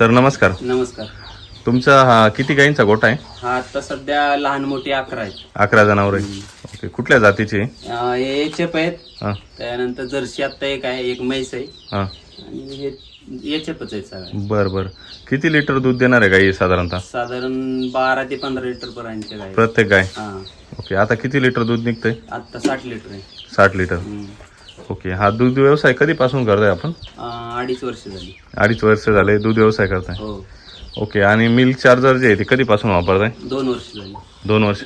Sir नमस्कार. नमस्कार. तुमचा हा किती गायींचा गोठा आहे? हा आता सध्या लहान मोठी 11 आहेत. 11 जनावर आहे. ओके, कुठल्या जातीची आहे? हे एचएफ आहेत. हां त्यानंतर जर्सी आता एक आहे, एक म्हैस आहे हां. आणि हे एचएफच आहेत सगळे. बरं बरं. किती लिटर दूध देणार आहे गाई साधारणतः? साधारण 12 ते 15 लिटर पर्यंतच्या गाय. प्रत्येक गाय? हा. ओके, आता किती लिटर दूध निघतंय? आता 60 लिटर आहे. 60 लिटर. ओके, हा दूध व्यवसाय कधीपासून करताय आपण? 2.5 वर्ष झाली. 2.5 वर्ष झाले दूध व्यवसाय करताय. हो. ओके, आणि मिल्क चार्जर जे आहे ते कधीपासून वापरताय? 2 वर्ष झाली. 2 वर्ष.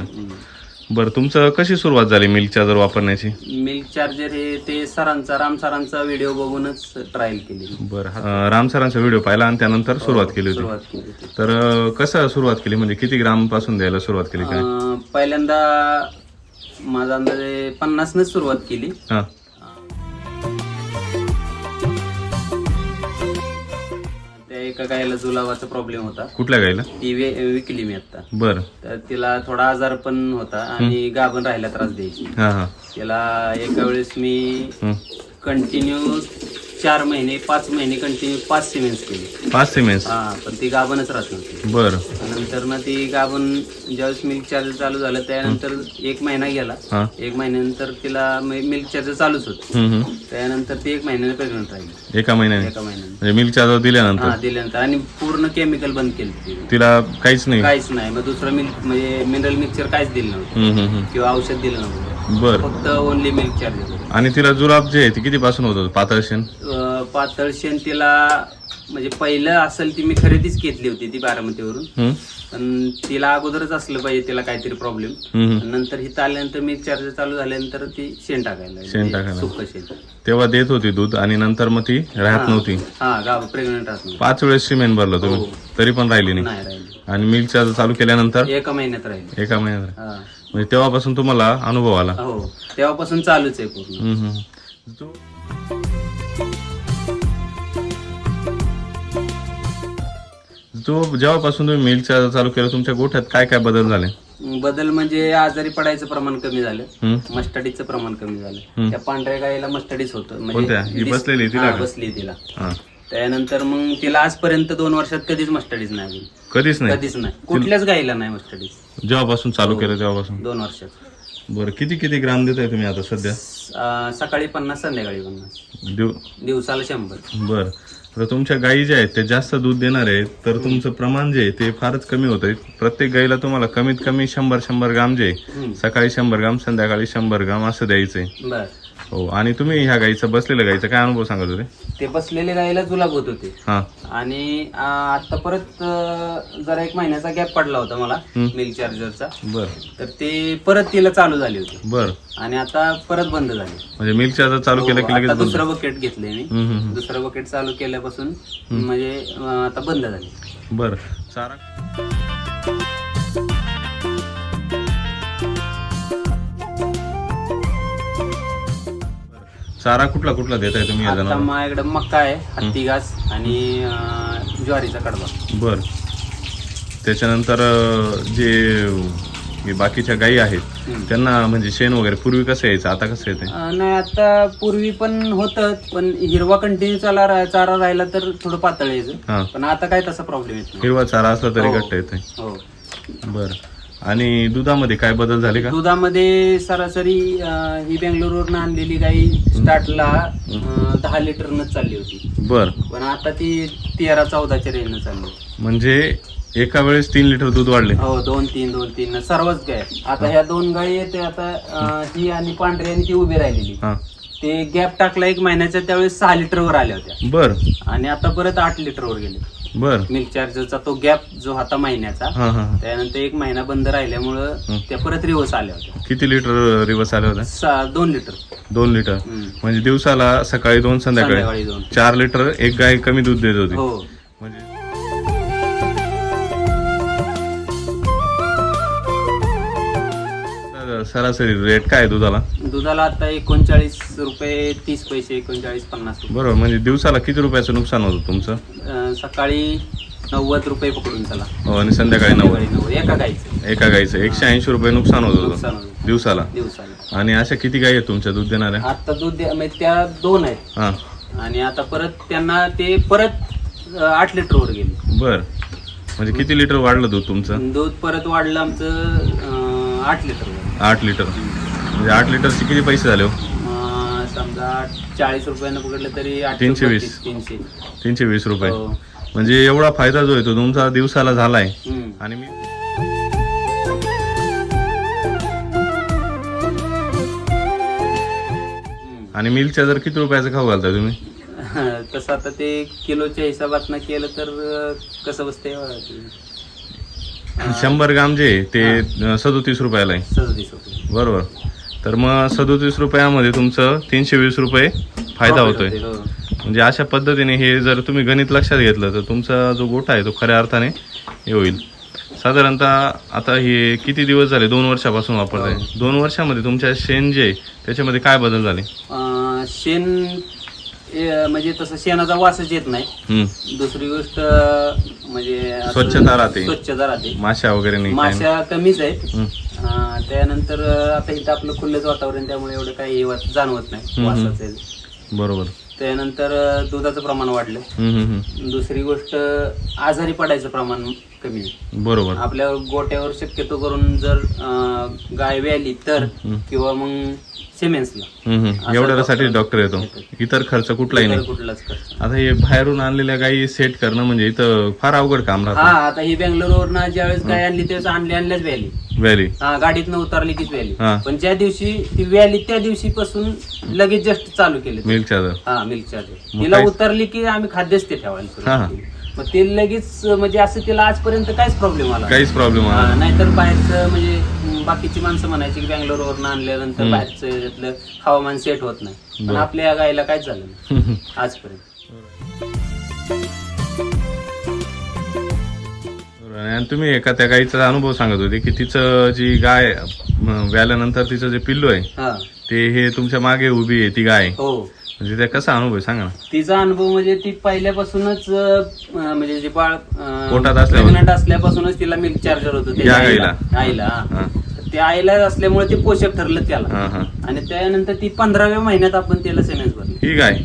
बरं, तुमचं कशी सुरुवात झाली मिल्क चार्जर वापरण्याची? मिल्क चार्जर हे ते राम सरांचा व्हिडिओ बघूनच ट्रायल केली. बरं, राम सरांचा व्हिडिओ पाहिला आणि त्यानंतर सुरुवात केली होती. तर कसं सुरुवात केली, म्हणजे किती ग्राम पासून द्यायला सुरुवात केली काय? पहिल्यांदा माझा अंदाजे 50 नच सुरुवात केली. हां. त्या एका गायला जुलाबाचा प्रॉब्लेम होता. कुठल्या गायला? ती विकली मी आता. बरं. तर तिला थोडा आजार पण होता आणि गाभण राहायला त्रास द्यायची. हां हां. तिला एका वेळेस मी कंटिन्यू 4 महिने 5 महिने कंटिन्यू 5 सिमेंट्स केले. 5 सिमेंट्स? हा, पण ती गाभणच राहत नव्हती. बरं. नंतर ना ती गाभण ज्यावेळेस मिल्क चार्जर चालू झालं त्यानंतर 1 महिना गेला. 1 महिन्यानंतर तिला मिल्क चार्जर चालूच होत. त्यानंतर ती 1 महिन्याने प्रेग्नंट राहिली. एका महिन्याने? म्हणजे मिल्क चार्जर दिल्यानंतर? हा, दिल्यानंतर. आणि पूर्ण केमिकल बंद केलं. तिला काहीच नाही? काहीच नाही. मग दुसरं मिल्क म्हणजे मिनरल मिक्सचर काहीच दिलं नव्हतं किंवा औषध दिलं नव्हतं. बरं. फक्त ओनली मिल्क चार्जर. आणि तिला जुलाब जे आहे ते किती पासून होत? पातळ शेण? पातळ शेण तिला म्हणजे पहिलं असेल ती मी खरेदीच घेतली होती ती बारामतीवरून. पण तिला अगोदरच असलं पाहिजे तिला काहीतरी प्रॉब्लेम. नंतर हिथं आल्यानंतर मिल्क चार्जर चालू झाल्यानंतर ती शेण टाकायला सुक्क शेण तेव्हा देत होती दूध आणि नंतर मग ती राहत नव्हती. हा, गाव प्रेग्नंट राहत नव्हती. 5 वेळेस सिमेंट भरलं तुम्ही तरी पण राहिली नाही? नाही राहिली. आणि मिल्क चार्जर चालू केल्यानंतर? 1 महिन्यात राहिली. 1 महिन्यात? म्हणजे तेव्हापासून तुम्हाला अनुभव आला? हो, तेव्हापासून चालूच आहे पूर्ण. जेव्हापासून तुम्ही मिल्क चार्जर चालू केलं तुमच्या गोठ्यात काय काय बदल झाले? बदल म्हणजे आजारी पडायचं प्रमाण कमी झालं. मस्टडीचं प्रमाण कमी झालं. त्या पांढऱ्या गायीला मस्टडीच होतं. म्हणजे बसली तिला. त्यानंतर मग तिला आजपर्यंत 2 वर्षात कधीच मस्टडीच नाही. कधीच नाही? कुठल्याच गायीला नाही मस्टडीज जेव्हापासून चालू केलं तेव्हापासून? 2 वर्षात. बरं, किती ग्राम देताय तुम्ही आता सध्या? सकाळी 50, संध्याकाळी 50. दिवसाला 100. बरं. तर तुमच्या गायी ज्या आहेत ते जास्त दूध देणार आहेत तर तुमचं प्रमाण जे आहे ते फारच कमी होत आहे. प्रत्येक गायीला तुम्हाला कमीत कमी 100 ग्राम जे सकाळी 100 ग्राम संध्याकाळी 100 ग्राम असं द्यायचंय. हो. आणि तुम्ही ह्या गायीचं बसलेल्या गायीचा काय अनुभव सांगत होते? ते बसलेल्या गायीला जुलाब होत होते. आणि आता परत जरा 1 महिन्याचा गॅप पडला होता मला मिल्क चार्जरचा. बरं. तर ते परत तिला चालू झाली होती. बरं. आणि आता परत बंद झाली. म्हणजे मिल्क चार्जर चालू केलं की लगेच? दुसरं बकेट घेतलंय मी. दुसरं बकेट चालू केल्यापासून म्हणजे आता बंद झाली. बरं. चारा कुठला देताय तुम्ही? आता माझ्याकडे मक्का आहे, हत्ती घास आणि ज्वारीचा कडबा. बर. त्याच्यानंतर जे बाकीच्या गायी आहेत त्यांना म्हणजे शेण वगैरे पूर्वी कसं यायचं आता कसं येते? नाही, आता पूर्वी पण होतं पण हिरवा कंटिन्यू चारा राहिला तर थोडं पातळ यायचं. पण आता काय तसा प्रॉब्लेम येत नाही. हिरवा चारा असला तरी घट्ट येते? हो. बर. आणि दुधामध्ये काय बदल झाले का? दुधामध्ये सरासरी ही बेंगलोरवरून आणलेली गाई स्टार्टला 10 लिटरनच चालली होती. बर. पण आता ती 13-14च्या रेंजनं चालली. म्हणजे एका वेळेस 3 लिटर दूध वाढले? हो, 2-3 सर्वच गाय. आता ह्या 2 गायी आहेत आता ही आणि पांढरी आणि ती उभी राहिलेली. ते गॅप टाकला 1 महिन्याच्या त्यावेळेस 6 लिटरवर आल्या होत्या. बर. आणि आता परत 8 लिटरवर गेले. बर. मिल्क चार्जरचा तो गॅप जो होता महिन्याचा त्यानंतर 1 महिना बंद राहिल्यामुळं त्या परत रिवर्स आल्या होत्या. किती लिटर रिवर्स आल्या होत्या? 2 लिटर. 2 लिटर. म्हणजे दिवसाला सकाळी 2 संध्याकाळी 2. 4 लिटर एक गाय कमी दूध देत होती. हो. म्हणजे सरासरी रेट काय दुधाला? दुधाला आता 39 रुपये 30 पैसे, 39-50 रुपये. बरोबर. म्हणजे दिवसाला किती रुपयाचं नुकसान होतं तुमचं? सकाळी 90 रुपये पकडून चला. हो. आणि संध्याकाळी 90. एका गाईचं 180 रुपये नुकसान होत होतं दिवसाला. आणि अशा किती गाई आहेत तुमच्या दूध देणाऱ्या? आता दूध त्या 2 आहेत. आणि आता परत त्यांना ते परत 8 लिटर वर गेली. बर, म्हणजे किती लिटर वाढलं दूध तुमचं? दूध परत वाढलं आमचं 8 लिटर वर. 8 लिटर, म्हणजे 8 लिटरचे किती पैसे झाले हो? समजा 40 रुपयानं पकडलं तरी 320. 320 रुपये. हो. म्हणजे एवढा फायदा जो आहे तो तुमचा दिवसाला झालाय. आणि मी आणि मिल्कच्या जर किती रुपयाचं खाऊ घालता तुम्ही? तसं आता ते किलोच्या हिशोबात केलं तर कसं बसते 100 ग्राम जे आहे ते 37 रुपयाला आहे. 37 रुपये. बरोबर. तर मग 37 रुपयामध्ये तुमचं 320 रुपये फायदा होतोय. हो. म्हणजे अशा पद्धतीने हे जर तुम्ही गणित लक्षात घेतलं तर तुमचा जो गोठा आहे तो खऱ्या अर्थाने हे होईल. साधारणतः आता हे किती दिवस झाले? 2 वर्षापासून वापरताय. 2 वर्षामध्ये तुमच्या शेण जे आहे त्याच्यामध्ये काय बदल झाले? शेण म्हणजे तसं शेणाचा वासच येत नाही. दुसरी गोष्ट म्हणजे स्वच्छता राहते. स्वच्छता राहते. माशा वगैरे नाही. माशा कमीच आहेत. त्यानंतर आता इथं आपलं खुल्लंच वातावरण त्यामुळे एवढं काही जाणवत नाही वासाचं. बरोबर. त्यानंतर दुधाचं प्रमाण वाढलं. दुसरी गोष्ट आजारी पडायचं प्रमाण कमी आहे. बरोबर. आपल्या गोट्यावर शक्यतो करून जर गाय व्याली तर किंवा मग सिमेंट्सला एवढ्यासाठी डॉक्टर येतो. इतर खर्च कुठलाही नाही. कुठलाच खर्च. आता हे बाहेरून आणलेल्या गायी सेट करणं म्हणजे इथं फार अवघड काम राहतं. हा, आता ही बेंगलोरवरनं ज्यावेळेस गाय आणली त्यावेळेस आणल्याच व्याली. व्हॅली. हा, गाडीतनं उतरली कीच व्याली. पण ज्या दिवशी ती व्याली त्या दिवशी पासून लगेच जस्ट चालू केले मिल्क चार्जर. हा, मिल्क चार्जर. तिला उतरली की आम्ही खाद्यच ते ठेवायला सुरुवात केली. मग ते लगेच म्हणजे असं तिला आजपर्यंत काहीच प्रॉब्लेम आला नाहीतर बाहेरचं म्हणजे बाकीची माणसं म्हणायची की बेंगलोरवरून आणल्यानंतर बाहेरचं त्यातलं हवामान सेट होत नाही. पण आपल्या गायला काहीच झालं नाही आजपर्यंत. आणि तुम्ही एका त्या गायीचा अनुभव सांगत होते की तिचं जी गाय व्याल्यानंतर तिचं जे पिल्लू आहे ते हे तुमच्या मागे उभी आहे ती गाय. हो. म्हणजे त्या कसा अनुभव सांगा ना. तिचा अनुभव म्हणजे ती पहिल्यापासूनच म्हणजे जे बाळ पोटात प्रेग्नंट असल्यापासूनच तिला मिल्क चार्जर होतं आईला. ते आईला असल्यामुळे ते पोषक ठरलं त्याला. आणि त्यानंतर ती 15व्या महिन्यात आपण त्याला सिमेंट भरली. ही गाय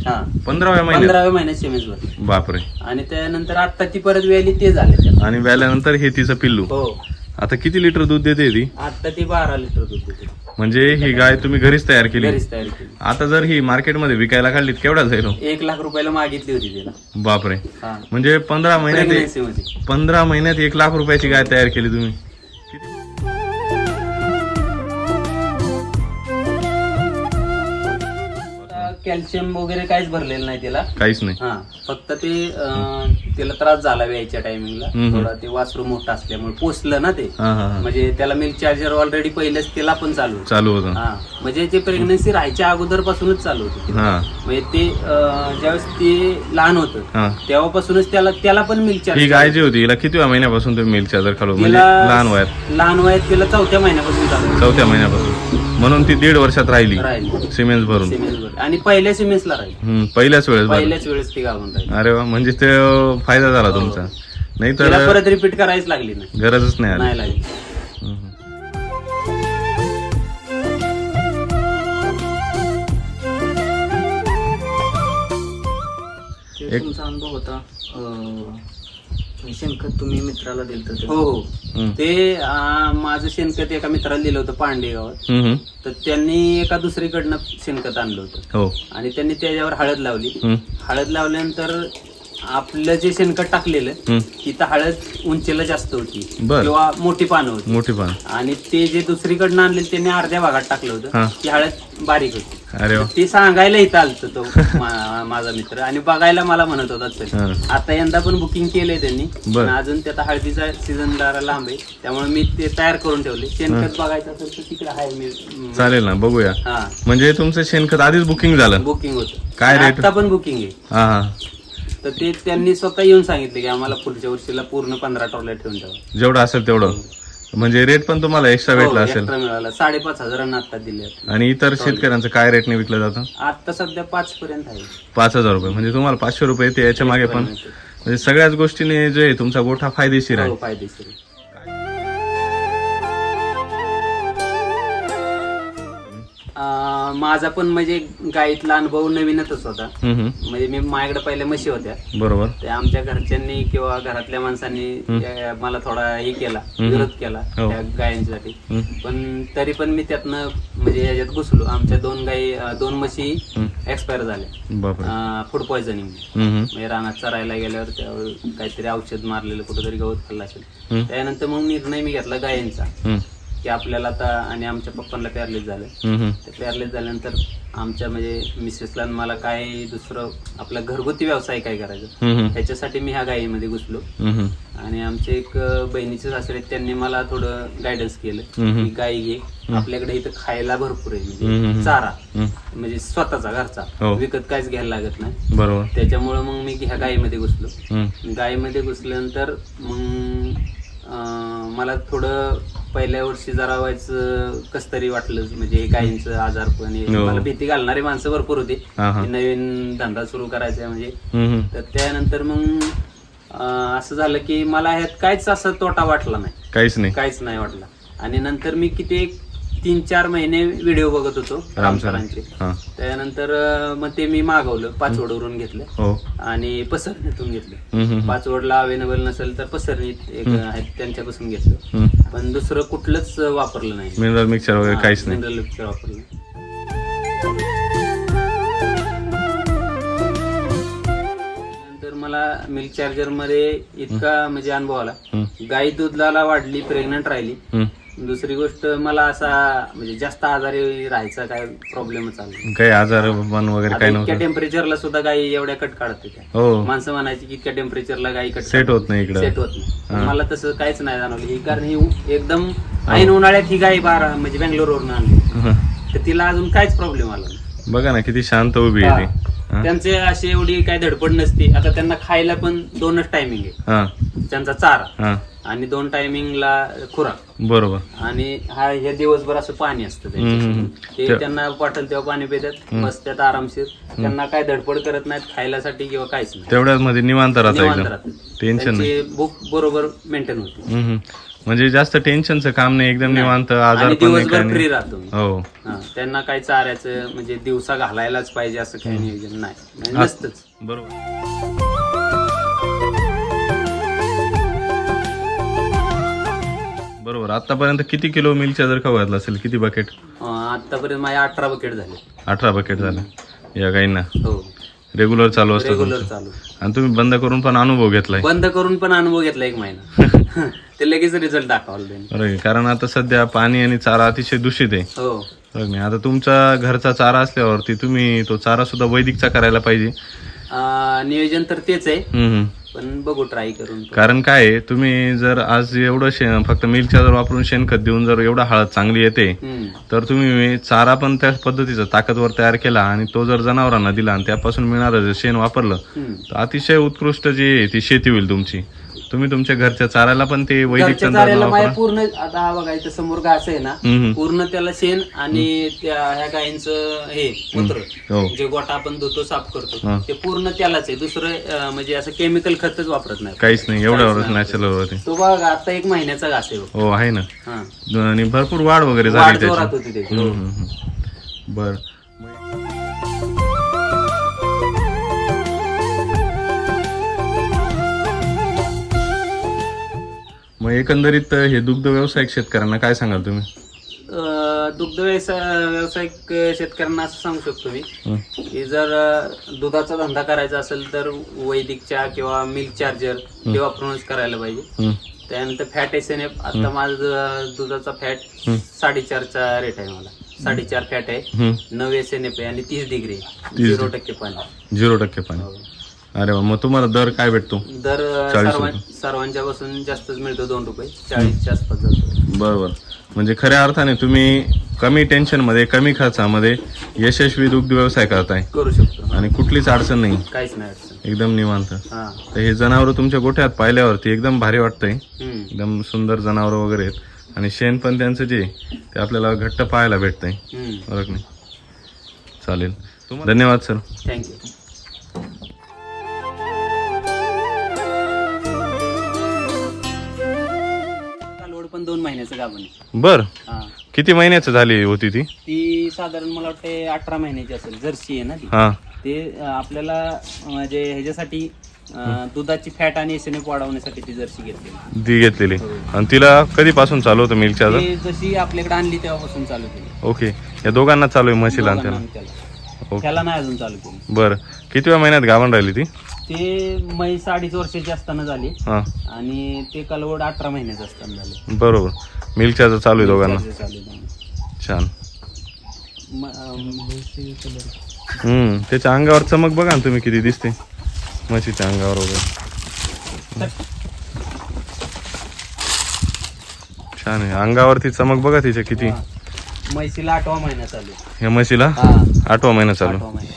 15व्या महिन्यात सिमेंट भरली. बापरे. आणि त्यानंतर आता ती परत व्याली ते झाले. आणि व्याल्यानंतर हे तिचं पिल्लू. हो. आता किती लिटर दूध देते ती? आता ती 12 लिटर दूध देते. म्हणजे ही गाय तुम्ही घरीच तयार केली? घरीच तयार केली. आता जर ही मार्केटमध्ये विकायला काढली केवढा जाईल? 1 लाख रुपयाला मागितली होती तिला. बापरे. म्हणजे 15 महिन्यात 1 लाख रुपयाची गाय तयार केली तुम्ही. कॅल्शियम वगैरे काहीच भरलेलं नाही तिला. काहीच नाही. फक्त ते तिला त्रास झाला व्यायच्या टायमिंगला. थोडा ते वासरू मोठं असल्यामुळे पोचलं ना ते. म्हणजे त्याला मिल्क चार्जर ऑलरेडी पहिलेच तिला पण चालू होतं. म्हणजे ते प्रेग्नन्सी राहायच्या अगोदर पासूनच चालू होतं. म्हणजे ते ज्यावेळेस ते लहान होतं तेव्हापासूनच त्याला पण मिल्क चार्जर. ही गाय जी होती हिला किती महिन्यापासून तुम्ही मिल्क चार्जर खालो? म्हणजे लहान वयात तिला 4थ्या महिन्यापासून चालू. 4थ्या महिन्यापासून. म्हणून ती 1.5 वर्षात राहिली सिमेंट भरून. आणि पहिल्या सिमेंट्सला राहिली. पहिल्याच वेळेस ती गावून राहिली. अरे वा. म्हणजे ते फायदा झाला तुमचा. नाही तर परत रिपीट करायच लागली नाही. गरजच नाही लागली. तुमचा अनुभव होता शेणखत तुम्ही मित्राला दिलं? हो. ते माझं शेणखत एका मित्राला दिलं होतं पांडे गावात. तर त्यांनी एका दुसरीकडनं शेणखत आणलं होतं. आणि त्यांनी त्याच्यावर हळद लावली. हळद लावल्यानंतर आपलं जे शेणखत टाकलेलं तिथं हळद उंचीला जास्त होती किंवा मोठी पानं होती. आणि ते जे दुसरीकडनं आणले त्यांनी अर्ध्या भागात टाकलं होतं. ती हळद बारीक होती. ते सांगायला इथं आलत तो माझा मित्र. आणि बघायला मला म्हणत होता सर आता यंदा पण बुकिंग केलंय त्यांनी. अजून त्यात हळदीचा सीझन जरा लांब आहे त्यामुळे मी ते तयार करून ठेवले. शेणखत बघायचं असेल तर तिकडे आहे. मी चालेल ना बघूया. म्हणजे तुमचं शेणखत आधीच बुकिंग झालं? बुकिंग होतं. काय रेट? आता पण बुकिंग आहे. तर ते त्यांनी स्वतः येऊन सांगितले की आम्हाला पुढच्या वर्षीला पूर्ण 15 ट्रॉल्या ठेवून द्यावं. जेवढं असेल तेवढं. म्हणजे रेट पण तुम्हाला एक्स्ट्रा भेटला असेल? मिळाला. 5,500 आता दिले. आणि इतर शेतकऱ्यांचं काय रेटने विकलं जातं? आता सध्या 5 पर्यंत आहे. 5,000 रुपये. म्हणजे तुम्हाला 500 रुपये येते याच्या मागे पण. म्हणजे सगळ्याच गोष्टीने जे तुमचा गोठा फायदेशीर आहे. फायदेशीर. माझा पण म्हणजे गाईतला अनुभव नवीनच होता. हम्म. म्हणजे मी माझ्याकडे पहिल्या म्हशी होत्या, बरोबर. ते आमच्या घरच्यांनी किंवा घरातल्या माणसांनी मला थोडा हे केला, विरोध केला हो. त्या गायांसाठी. पण तरी पण मी त्यातनं म्हणजे याच्यात घुसलो. आमच्या 2 म्हशी एक्सपायर झाल्या बापरे. Food poisoning. म्हणजे रानात चरायला गेल्यावर त्यावर काहीतरी औषध मारलेलं, कुठेतरी गवत खाल्लं असेल. त्यानंतर मग निर्णय मी घेतला गायांचा, की आपल्याला आता, आणि आमच्या पप्पांना पॅरलेस झालं. ते पॅरलेस झाल्यानंतर आमच्या म्हणजे मिसेसला मला काय दुसरं आपला घरगुती व्यवसाय काय करायचं, त्याच्यासाठी मी ह्या गायीमध्ये घुसलो. आणि आमचे एक बहिणीचे सासरे आहेत, त्यांनी मला थोडं गायडन्स केलं की गायी घे, आपल्याकडे इथं खायला भरपूर आहे, म्हणजे चारा म्हणजे स्वतःचा घरचा, विकत काहीच घ्यायला लागत नाही. बरोबर. त्याच्यामुळं मग मी ह्या गायीमध्ये घुसलो. गायीमध्ये घुसल्यानंतर मग मला थोडं पहिल्या वर्षी जरा व्हायचं कस तरी वाटलं, म्हणजे गायींचं आजारपण, मला भीती घालणारी माणसं भरपूर होती. नवीन धंदा सुरू करायचा म्हणजे. तर त्यानंतर मग असं झालं की मला ह्यात काहीच असं तोटा वाटला नाही, काहीच नाही वाटला. आणि नंतर मी किती 3-4 महिने व्हिडिओ बघत होतो रामसरांचे. त्यानंतर मग ते मी मागवलं, पाचवडवरून घेतलं आणि पसरणीतून घेतलं. पाचवडला अवेलेबल नसेल तर पसरणीत एक आहेत त्यांच्यापासून घेतलं. पण दुसरं कुठलंच वापरलं नाही, मिनरल मिक्सर वगैरे काहीच नाही. मिनरल मिक्सर वापरलं. नंतर मला मिल्क चार्जर मध्ये इतका म्हणजे अनुभव आला, गाई दुधाला वाढली, प्रेग्नंट राहिली. दुसरी गोष्ट मला असा म्हणजे जास्त आजारी राहायचा काय प्रॉब्लेमच आला, काही आजार वगैरे काही नव्हतं. इतक्या टेम्परेचरला सुद्धा गाई एवढ्या कट काढत होत्या. माणसं म्हणायची की इतक्या टेम्परेचरला गाई कट सेट होत नाही, इकडे सेट होत नाही. मला तसं काहीच नाही जाणवलं. ही कारण ही एकदम ऐन उन्हाळ्यात ही गाई म्हणजे बेंगलोरवरून आणली, तर तिला अजून काहीच प्रॉब्लेम आला नाही. बघा ना किती शांत उभी आहे ती. त्यांचे अशी एवढी काही धडपड नसते. आता त्यांना खायला पण 2च टायमिंग आहे, त्यांचा चारा आणि 2 टायमिंगला खुराक. बरोबर. आणि हे दिवसभर असं पाणी असतं ते त्यांना वाटेल तेव्हा पाणी पितात, बसतात आरामशीर. त्यांना काय धडपड करत नाहीत खायलासाठी किंवा काहीच नाही, तेवढ्याच मध्ये निवांत राहतात, टेन्शन नाही, भूक बरोबर मेंटेन होते. म्हणजे जास्त टेन्शनचं काम नाही, एकदम निवांत. आजार दिवसभर फ्री राहतो. हो. त्यांना काही चाऱ्याचं म्हणजे दिवसा घालायलाच पाहिजे असं काही नियोजन नाही, नसतंच. बरोबर. बरोबर. आतापर्यंत किती किलो मिल्क चार्जर खाऊ घातला असेल, किती बकेट? आतापर्यंत माझ्या 18 बकेट झाले. 18 बकेट झाले या गाईंना. हो, रेग्युलर चालू असतं. रेग्युलर चालू. आणि तुम्ही बंद करून पण अनुभव घेतलाय? बंद करून पण अनुभव घेतला 1 महिना. ते लगेच रिझल्ट दाखवला त्यांनी. बरोबर. कारण आता सध्या पाणी आणि चारा अतिशय दूषित आहे. हो. आता तुमचा घरचा चारा असल्यावरती तुम्ही तो चारा सुद्धा वैदिकचा करायला पाहिजे. नियोजन तर तेच आहे, पण बघू ट्राय करून. कारण काय आहे, तुम्ही जर आज एवढं फक्त मिल्क चार्जर वापरून शेणखत देऊन जर एवढा हळद चांगली येते, तर तुम्ही चारा पण त्या पद्धतीचा ताकदवर तयार केला आणि तो जर जनावरांना दिला आणि त्यापासून मिळणारं जर शेण वापरलं तर अतिशय उत्कृष्ट जी आहे ती शेती होईल तुमची. तुम्ही तुमच्या घरच्या चाऱ्याला पण ते वैदिक पूर्ण. आता हा बघा इथं समोर घास आहे ना, पूर्ण त्याला शेण आणि ह्या गायींचं हे मूत्र जे गोटा आपण धुतो साफ करतो ते पूर्ण त्यालाच आहे. दुसरं म्हणजे असं केमिकल खतच वापरत नाही, काहीच नाही. एवढ्यावरच नॅचरल होते. तो बघा आता 1 महिन्याचा घास आहे. हो आहे ना. आणि भरपूर वाढ वगैरे झाली त्याची. बर. मग एकंदरीत हे दुग्ध व्यावसायिक शेतकऱ्यांना काय सांगाल तुम्ही? दुग्ध व्यावसायिक शेतकऱ्यांना असं सांगू शकतो मी की जर दुधाचा धंदा करायचा असेल तर वैदिकच्या किंवा मिल्क चार्जर हे वापरूनच करायला पाहिजे. त्यानंतर फॅट SNF. आता माझं दुधाचा फॅट 4.5चा रेट आहे. मला 4.5 फॅट आहे, 9 SNF आहे आणि 30 डिग्री, 0% पाणी. 0% पाणी. अरे मग तुम्हाला दर काय भेटतो? दर सर्वांच्या पासून जास्तच मिळतो, 2 रुपये 40च्या आसपास जातो. बरोबर. म्हणजे खऱ्या अर्थाने तुम्ही कमी टेन्शन मध्ये, कमी खर्चामध्ये यशस्वी दुग्ध व्यवसाय करताय. करू शकतो आणि कुठलीच अडचण नाही, काहीच नाही अडचण, एकदम निवांत. तर हे जनावर तुमच्या गोठ्यात पाहिल्यावरती एकदम भारी वाटतंय. एकदम सुंदर जनावर वगैरे आहेत आणि शेण पण त्यांचं जे ते आपल्याला घट्ट पाहायला भेटतंय. बरोबर नाही? चालेल. धन्यवाद सर. थँक्यू. पण 2 महिने महिन्याचं गाभण आहे. बर हा किती महिन्याचं झाली होती ती? ती साधारण मला वाटते 18 महिन्याची असेल. जर्सी आहे ना ती. हा ते आपल्याला म्हणजे ह्याच्यासाठी दुधाची फॅट आणि एसएनएफ वाढवण्यासाठी ती जर्सी घेतली. ती घेतलेली. आणि तिला कधीपासून चालू होतं मिल्क चार्जर? ते जशी आपल्याकडे आणली तेव्हापासून चालू केली. ओके, या दोघांना चालू आहे, म्हशीला आणि त्याला? त्याला त्याला नाही अजून चालू केली. बरं कितव्या महिन्यात गाभण राहिली ती? ते 2.5 वर्षाची असताना झाली हा आणि ते कालवड 18 महिन्याचं असताना झाले. बरोबर. मिल्क चार्जर चालू आहे दोघांना. चालू आहे त्यांना. छान. त्याच्या अंगावर चमक बघा ना तुम्ही किती दिसते म्हशीच्या अंगावर वगैरे. छान आहे. अंगावरती चमक बघा तिच्या किती. म्हैसीला 8वा महिना चालू आहे. या म्हशीला हा 8वा महिना चालू. 8वा महिना.